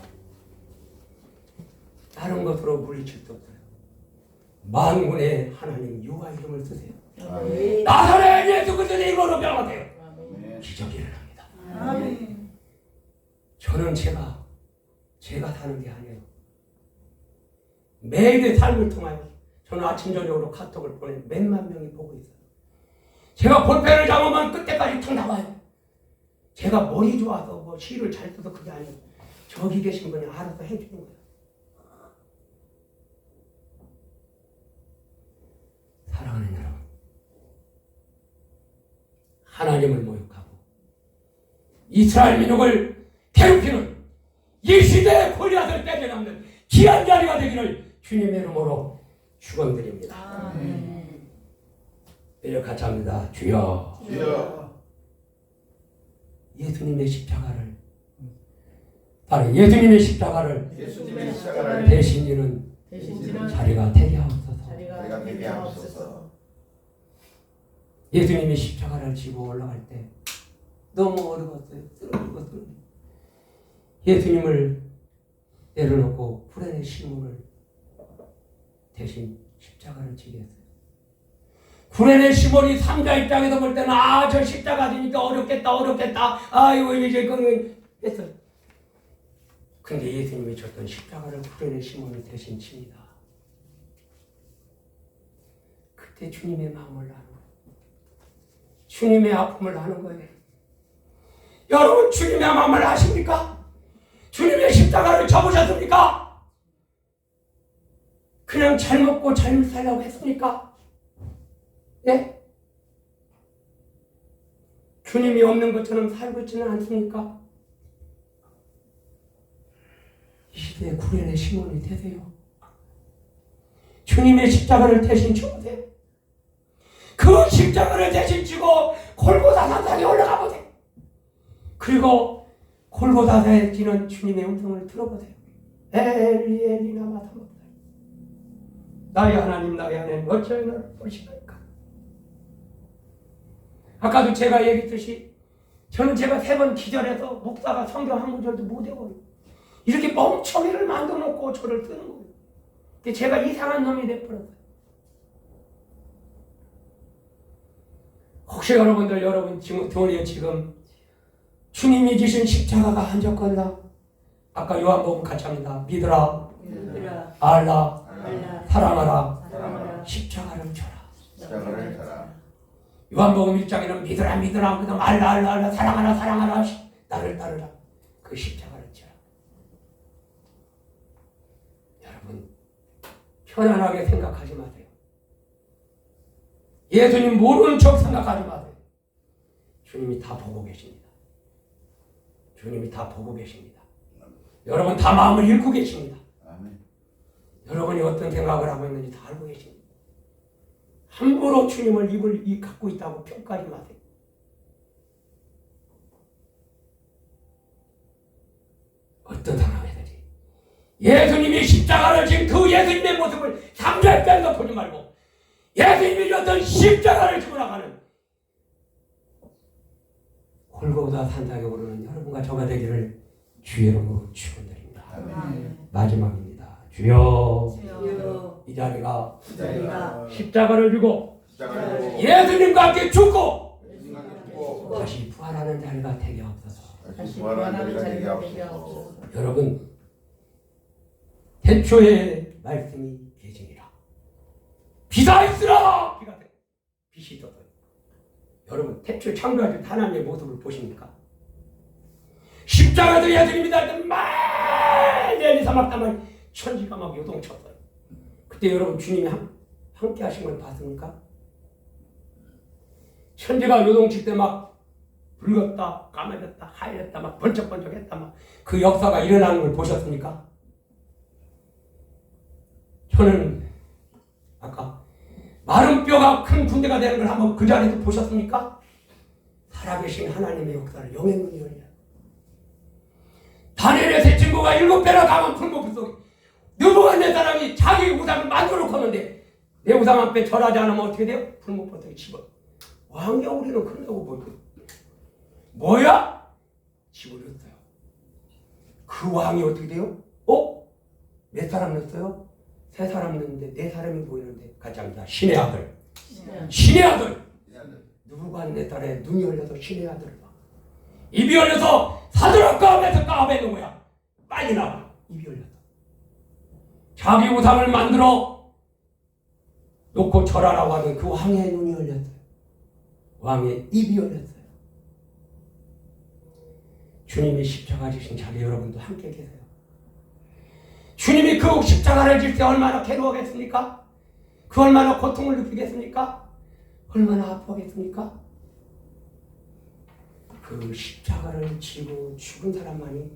다른 것으로 물리칠 수 없어요. 만군의 하나님 여호와 이름을 쓰세요. 나사렛 예수 그리스도의 이름으로 명하세요. 기적이 일어납니다. 아멘. 저는 제가 사는 게 아니에요. 매일의 삶을 통하여 저는 아침 저녁으로 카톡을 보내 몇만 명이 보고 있어요. 제가 볼펜을 잡으면 끝에까지 툭 나와요. 제가 머리 좋아서 뭐 시를 잘 써서 그게 아니에요. 저기 계신 분이 알아서 해주는 거예요. 사랑하는 여러분, 하나님을 모욕하고 이스라엘 민족을 괴롭히는 이 시대의 골리앗을 떼져잡는 귀한 자리가 되기를 주님의 이름으로 축원드립니다. 아멘. 이제 같이 합니다. 주여. 예수님의 십자가를 예수님의 십자가를 대신지는 자리가 되게 하옵소서. 자리가 되게 하옵소서. 예수님이 십자가를 지고 올라갈 때 너무 어려웠어요. 쓰러졌어요. 예수님을 내려놓고 구레네 시몬을 대신 십자가를 지게 했어요. 구레네 시몬이 3자 입장에서 볼 때는 저 십자가 지니까 어렵겠다. 아이고 이제 그건 했어요. 근데 예수님이 졌던 십자가를 구레네 시몬이 대신 칩니다. 그때 주님의 마음을 아는 거예요. 주님의 아픔을 아는 거예요. 여러분 주님의 마음을 아십니까? 주님의 십자가를 접으셨습니까? 그냥 잘 먹고 잘 살려고 했습니까? 네? 주님이 없는 것처럼 살고 있지는 않습니까? 이 시대에 구레네 시몬이 되세요. 주님의 십자가를 대신 져보세요. 그 십자가를 대신 지고 골고다 산상에 올라가 보세요. 그리고 골고다에 지는 주님의 음성을 들어보세요. 엘리 엘리 라마 사박다니 나의 하나님 나의 하나님 어찌하여 나를 보시나이까. 아까도 제가 얘기했듯이 저는 제가 3번 기절해서 목사가 성경 한 구절도 못 외워요. 이렇게 멍청이를 만들어 놓고 저를 쓰는 거예요. 근데 제가 이상한 놈이 돼버렸어요. 혹시 여러분 지금 주님이 지신 십자가가 한적거리다. 아까 요한복음 같이 합니다. 믿으라, 알라, 사랑하라, 십자가를 져라. 십자가를 져라. 요한복음 1장에는 믿으라, 그다음 알라, 사랑하라, 나를 따르라. 그 십자가를 져라. 여러분 편안하게 생각하지 마세요. 예수님 모르는 척 생각하지 마세요. 주님이 다 보고 계십니다. 주님이 다 보고 계십니다. 여러분 다 마음을 읽고 계십니다. 아멘. 여러분이 어떤 생각을 하고 있는지 다 알고 계십니다. 함부로 주님을 입을 갖고 있다고 평가하지 마세요. 어떤 사람이든지 예수님이 십자가를 지금 그 예수님의 모습을 상자에 빼서 보지 말고 예수님이 어떤 십자가를 지고 나가는 골고다 산상에 오르는 여러분과 저가 되기를 주의 이름으로 축원드립니다. 아멘. 마지막입니다. 주여, 주여, 이 자리가 자리가 십자가를 지고 십자가를 지고 예수님과 함께 죽고 예수님과 죽고 다시 부활하는 자리가 되게 없어서. 다시 부활하는 자리가 되게 하옵소서. 여러분 태초에 말씀이 계시니라 비가 있으라. 비가 돼. 빛이 있어서. 여러분 태초에 창조하신 하나님의 모습을 보십니까? 십자가에서 예수님이 날 때 말레리 사막다만 천지가 막 요동쳤어요. 그때 여러분 주님이 함께 하신 걸 봤습니까? 천지가 요동칠 때 막 붉었다, 까매졌다, 하얘졌다, 막 번쩍번쩍했다, 막 그 역사가 일어나는 걸 보셨습니까? 저는 아까 마른 뼈가 큰 군대가 되는 걸 한번 그 자리에서 보셨습니까? 살아계신 하나님의 역사를 영의 눈이 열려요. 다니엘의 세 친구가 7배나 강한 풀무불 속에 느부갓네 사람이 자기 우상을 만들어 놓았는데 내 우상 앞에 절하지 않으면 어떻게 돼요? 풀무불 속에 집어. 왕이야 우리는 그런다고 보고 뭐야? 집어넣었어요. 그 왕이 어떻게 돼요? 몇 사람 넣었어요? 3사람 넣었는데 4사람이 보이는데 같이 합니다. 신의 아들. 신의 아들. 느부갓네 딸의 눈이 열려서 신의 아들을 봐. 입이 열려서 사드락과 메삭과 아베느고야 빨리 나와. 입이 열렸어. 자기 우상을 만들어 놓고 절하라고 하는 그 왕의 눈이 열렸어요. 왕의 입이 열렸어요. 주님이 십자가 지신 자리 여러분도 함께 계세요. 주님이 그 십자가를 질 때 얼마나 괴로워하겠습니까? 그 얼마나 고통을 느끼겠습니까? 얼마나 아프겠습니까? 그 십자가를 지고 죽은 사람만이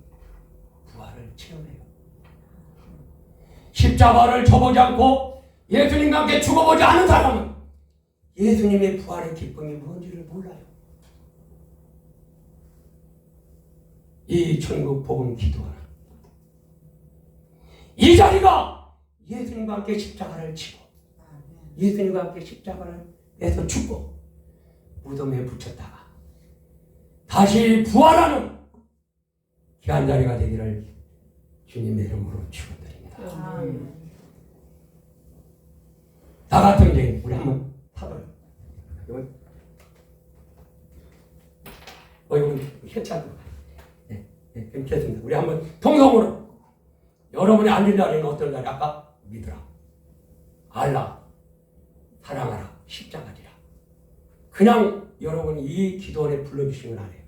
부활을 체험해요. 십자가를 져보지 않고 예수님과 함께 죽어보지 않은 사람은 예수님의 부활의 기쁨이 뭔지를 몰라요. 이 천국 복음 기도하는 이 자리가 예수님과 함께 십자가를 지고 예수님과 함께 십자가를 해서 죽고 무덤에 붙였다가 다시 부활하는 귀한 자리가 되기를 주님의 이름으로 축원드립니다. 다 같은 게 우리 한번 타봐요. 이건 괜찮아. 괜찮습니다. 우리 한번 통성으로 여러분이 앉은 자리는 어떤 자리? 아까 믿으라, 알라, 사랑하라, 십자가지라. 그냥 여러분이 이 기도 안에 불러주시면 안 해요.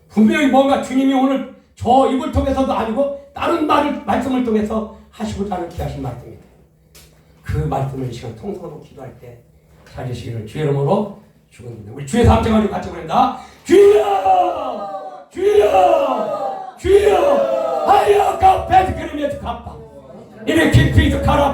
분명히 뭔가 주님이 오늘 저 입을 통해서도 아니고 다른 말씀을 통해서 하시고자 하는 귀하신 말씀입니다. 그 말씀을 이 시간 통성으로 기도할 때 찾으시기를 주의 이름으로 축원합니다. 우리 주의 삼재관이 같이 부릅니다. 주여! 주여! 주여! 하여 카페트 그림에서 갚아. 이렇게 피드 가라.